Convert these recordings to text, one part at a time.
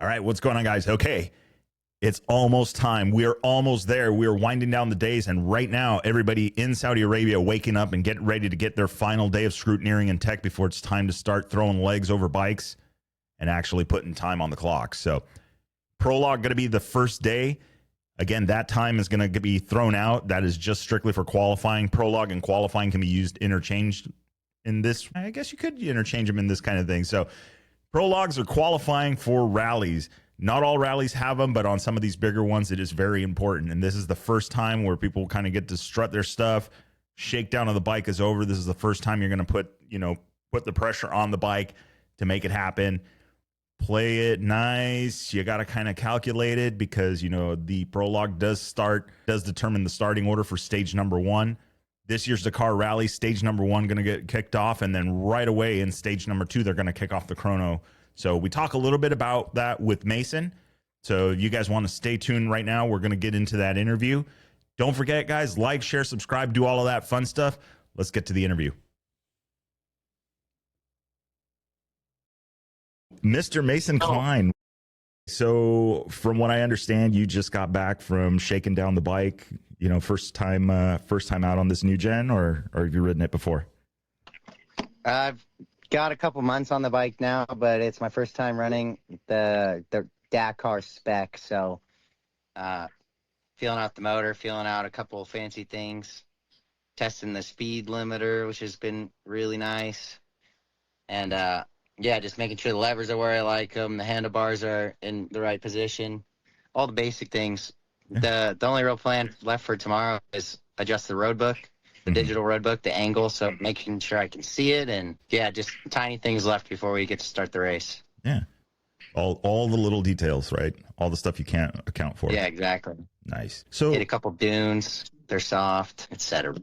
All right, what's going on, guys? Okay, it's almost time. We are almost there. We are winding down the days, and right now, everybody in Saudi Arabia waking up and getting ready to get their final day of scrutineering and tech before it's time to start throwing legs over bikes and actually putting time on the clock. So, prologue going to be the first day. Again, that time is going to be thrown out. That is just strictly for qualifying. Prologue and qualifying can be used interchanged in this. I guess you could interchange them in this kind of thing. So, prologues are qualifying for rallies. Not all rallies have them, but on some of these bigger ones, it is very important. And this is the first time where people kind of get to strut their stuff. Shakedown of the bike is over. This is the first time you're going to put the pressure on the bike to make it happen. Play it nice. You got to kind of calculate it because, the prologue does determine the starting order for stage number 1. This year's Dakar Rally, stage number 1 going to get kicked off, and then right away in stage number 2, they're going to kick off the chrono. So we talk a little bit about that with Mason. So you guys want to stay tuned right now. We're going to get into that interview. Don't forget, guys, like, share, subscribe, do all of that fun stuff. Let's get to the interview. Mr. Mason Klein. So from what I understand, you just got back from shaking down the bike, first time out on this new gen, or have you ridden it before? I've got a couple months on the bike now, but it's my first time running the Dakar spec. So feeling out the motor, feeling out a couple of fancy things, testing the speed limiter, which has been really nice. And just making sure the levers are where I like them, the handlebars are in the right position, all the basic things. The only real plan left for tomorrow is adjust the road book, the digital road book, the angle, so making sure I can see it, and just tiny things left before we get to start the race. Yeah, all the little details, right? All the stuff you can't account for. Yeah, exactly. Nice. So hit a couple dunes, they're soft, etc.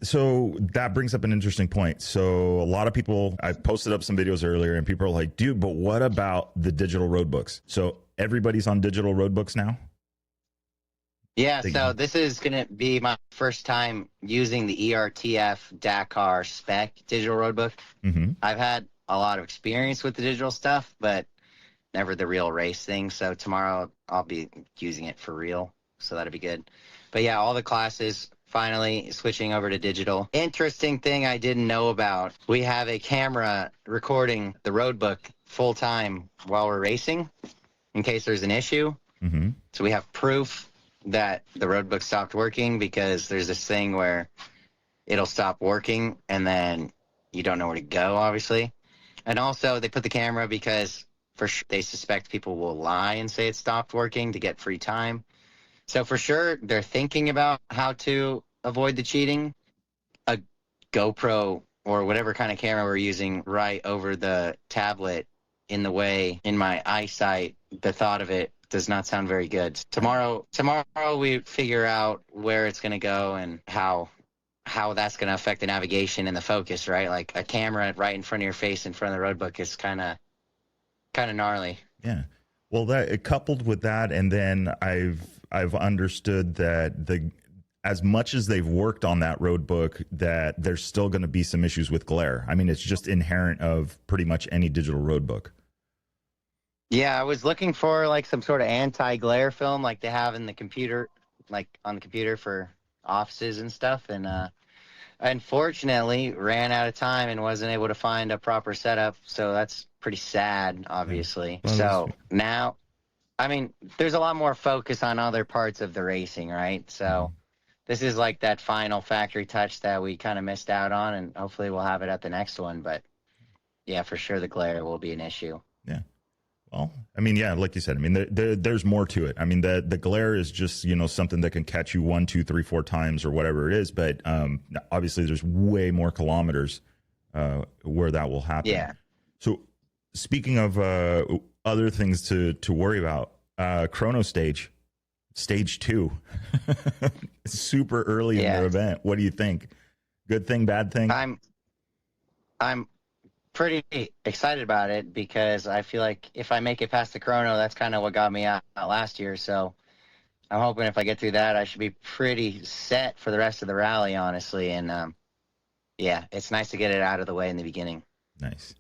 So that brings up an interesting point. So a lot of people, I posted up some videos earlier, and people are like, dude, but what about the digital road books? So everybody's on digital road books now? Yeah, so this is going to be my first time using the ERTF Dakar spec digital roadbook. Mm-hmm. I've had a lot of experience with the digital stuff, but never the real race thing. So tomorrow I'll be using it for real. So that'll be good. But yeah, all the classes finally switching over to digital. Interesting thing I didn't know about. We have a camera recording the roadbook full time while we're racing in case there's an issue. Mm-hmm. So we have proof that the roadbook stopped working, because there's this thing where it'll stop working and then you don't know where to go, obviously. And also they put the camera because they suspect people will lie and say it stopped working to get free time. So for sure they're thinking about how to avoid the cheating. A GoPro or whatever kind of camera we're using right over the tablet in the way, in my eyesight, the thought of it does not sound very good. Tomorrow we figure out where it's going to go and how that's going to affect the navigation and the focus, right? Like a camera right in front of your face in front of the roadbook is kind of gnarly. Yeah. Well, that coupled with that, and then I've understood that as much as they've worked on that roadbook, that there's still going to be some issues with glare. I mean, it's just inherent of pretty much any digital roadbook. Yeah, I was looking for like some sort of anti-glare film like they have in the computer, like on the computer for offices and stuff. And unfortunately ran out of time and wasn't able to find a proper setup. So that's pretty sad, obviously. Yeah. So now, I mean, there's a lot more focus on other parts of the racing, right? So this is like that final factory touch that we kind of missed out on, and hopefully we'll have it at the next one. But yeah, for sure the glare will be an issue. Yeah. Well, I mean, yeah, like you said, I mean, there's more to it. I mean, the glare is just, something that can catch you 1, 2, 3, 4 times or whatever it is. But obviously there's way more kilometers where that will happen. Yeah. So speaking of other things to worry about, chrono stage 2, super early in their event. What do you think? Good thing, bad thing? I'm pretty excited about it, because I feel like if I make it past the chrono, that's kind of what got me out last year. So I'm hoping if I get through that, I should be pretty set for the rest of the rally, honestly. And it's nice to get it out of the way in the beginning. Nice.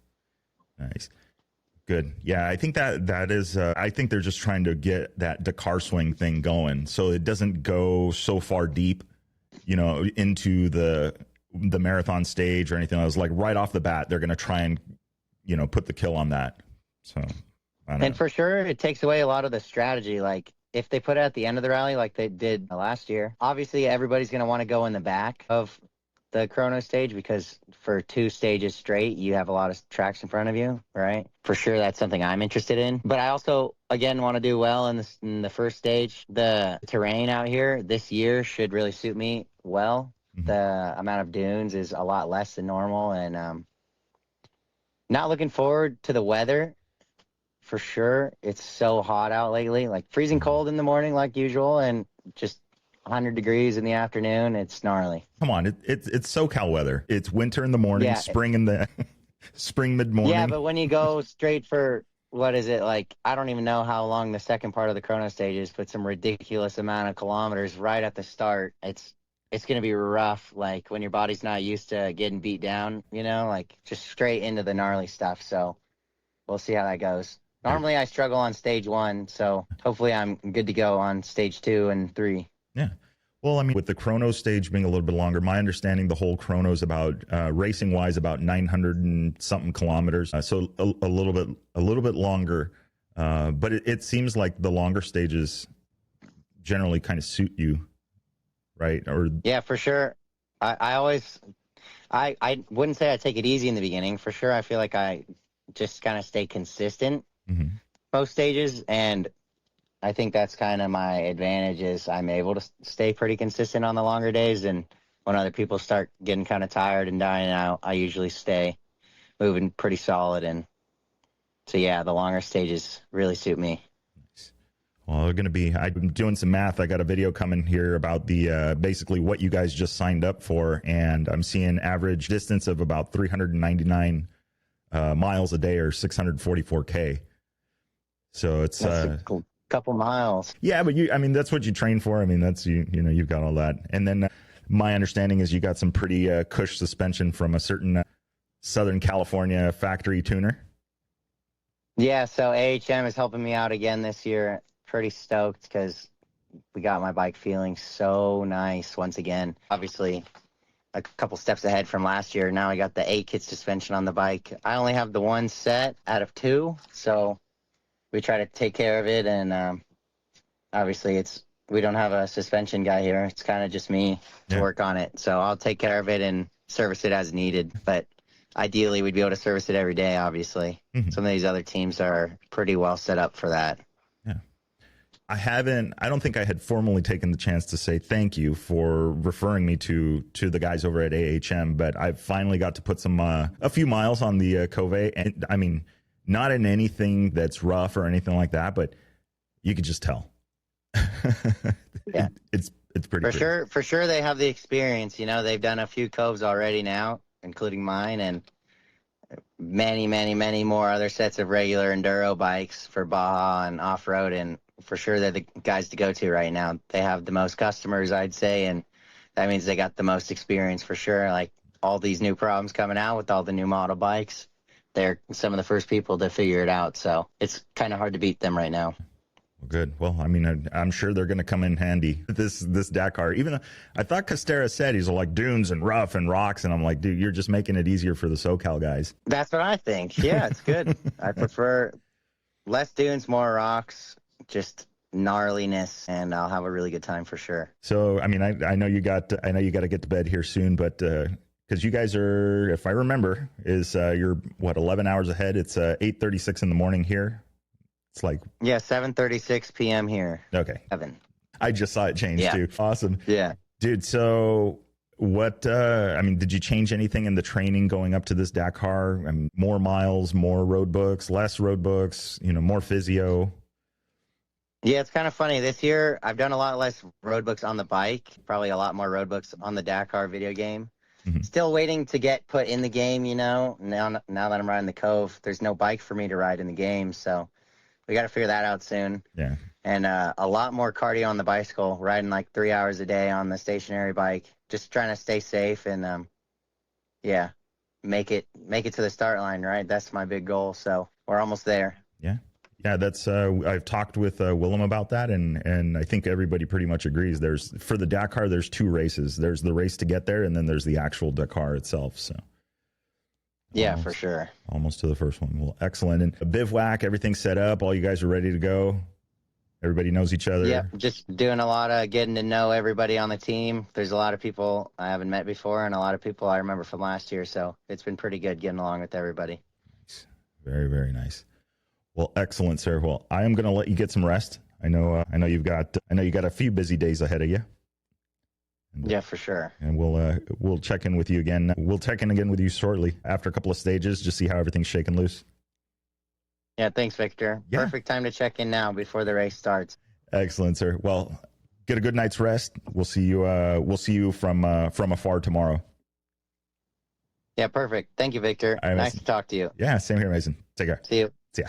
Good. Yeah, I think that is. I think they're just trying to get that Dakar swing thing going, so it doesn't go so far deep, into the marathon stage or anything else. Like right off the bat, they're going to try and put the kill on that. So, I don't know. For sure, it takes away a lot of the strategy. Like if they put it at the end of the rally, like they did last year, obviously everybody's going to want to go in the back of the chrono stage because for 2 stages straight, you have a lot of tracks in front of you, right? For sure, that's something I'm interested in. But I also, again, want to do well in the first stage. The terrain out here this year should really suit me well. Mm-hmm. The amount of dunes is a lot less than normal, and not looking forward to the weather. For sure, it's so hot out lately, like freezing cold in the morning like usual, and just 100 degrees in the afternoon. It's gnarly. Come on, it's SoCal weather. It's winter in the morning, spring in the spring mid-morning. Yeah, but when you go straight for, what is it, like, I don't even know how long the second part of the chrono stage is, but some ridiculous amount of kilometers right at the start. It's going to be rough, like when your body's not used to getting beat down, like just straight into the gnarly stuff. So we'll see how that goes. Normally I struggle on stage 1, so hopefully I'm good to go on stage 2 and 3. Yeah. Well, I mean, with the chrono stage being a little bit longer, my understanding, the whole chrono is about racing wise about 900 and something kilometers. So a little bit longer. But it seems like the longer stages generally kind of suit you, right? Or yeah, for sure. I wouldn't say I take it easy in the beginning. For sure, I feel like I just kind of stay consistent most stages, and I think that's kind of my advantage is I'm able to stay pretty consistent on the longer days, and when other people start getting kind of tired and dying out, I usually stay moving pretty solid, and so yeah, the longer stages really suit me. Well, they're going to be, I'm doing some math. I got a video coming here about the basically what you guys just signed up for, and I'm seeing average distance of about 399 miles a day or 644K. So it's a couple miles. Yeah, but that's what you train for. I mean, that's, you've got all that. And then my understanding is you got some pretty cush suspension from a certain Southern California factory tuner. Yeah, so AHM is helping me out again this year. Pretty stoked because we got my bike feeling so nice once again. Obviously, a couple steps ahead from last year. Now I got the 8-kit suspension on the bike. I only have the 1 set out of 2, so we try to take care of it. And obviously, we don't have a suspension guy here. It's kind of just me to work on it. So I'll take care of it and service it as needed. But ideally, we'd be able to service it every day, obviously. Mm-hmm. Some of these other teams are pretty well set up for that. I don't think I had formally taken the chance to say thank you for referring me to the guys over at AHM, but I finally got to put a few miles on the Cove, and I mean, not in anything that's rough or anything like that, but you could just tell. Yeah. It's pretty For sure they have the experience, they've done a few coves already now, including mine, and many, many, many more other sets of regular enduro bikes for Baja and off-road, and for sure they're the guys to go to right now. They have the most customers, I'd say, and that means they got the most experience for sure. Like all these new problems coming out with all the new model bikes, they're some of the first people to figure it out. So it's kind of hard to beat them right now. Well, good. Well, I mean, I'm sure they're going to come in handy this Dakar. Even though I thought Costera said he's like dunes and rough and rocks, and I'm like, dude, you're just making it easier for the SoCal guys. That's what I think. Yeah, it's good. I prefer less dunes, more rocks. Just gnarliness, and I'll have a really good time for sure. So, I mean, I know you got to get to bed here soon, but because you guys are, if I remember, you're 11 hours ahead. It's 8:36 in the morning here. It's like 7:36 p.m. here. Okay, 7. I just saw it change too. Awesome. Yeah, dude. So, what? Did you change anything in the training going up to this Dakar? I mean, more miles, more road books, less road books. More physio. Yeah, it's kind of funny. This year, I've done a lot less road books on the bike, probably a lot more road books on the Dakar video game. Mm-hmm. Still waiting to get put in the game, Now that I'm riding the Cove, there's no bike for me to ride in the game, so we got to figure that out soon. Yeah. And a lot more cardio on the bicycle, riding like 3 hours a day on the stationary bike, just trying to stay safe and, make it to the start line, right? That's my big goal. So we're almost there. Yeah. Yeah, that's I've talked with Willem about that, and I think everybody pretty much agrees. For the Dakar, there's 2 races. There's the race to get there, and then there's the actual Dakar itself. So yeah, for sure. Almost to the first one. Well, excellent. And a bivouac, everything's set up. All you guys are ready to go. Everybody knows each other. Yeah, just doing a lot of getting to know everybody on the team. There's a lot of people I haven't met before, and a lot of people I remember from last year. So it's been pretty good getting along with everybody. Very, very nice. Well, excellent, sir. Well, I am going to let you get some rest. I know you got a few busy days ahead of you. And, yeah, for sure. And we'll check in with you again. We'll check in again with you shortly after a couple of stages, just see how everything's shaking loose. Yeah, thanks, Victor. Yeah. Perfect time to check in now before the race starts. Excellent, sir. Well, get a good night's rest. We'll see you from afar tomorrow. Yeah, perfect. Thank you, Victor. Nice to talk to you. Yeah, same here, Mason. Take care. See you. See ya.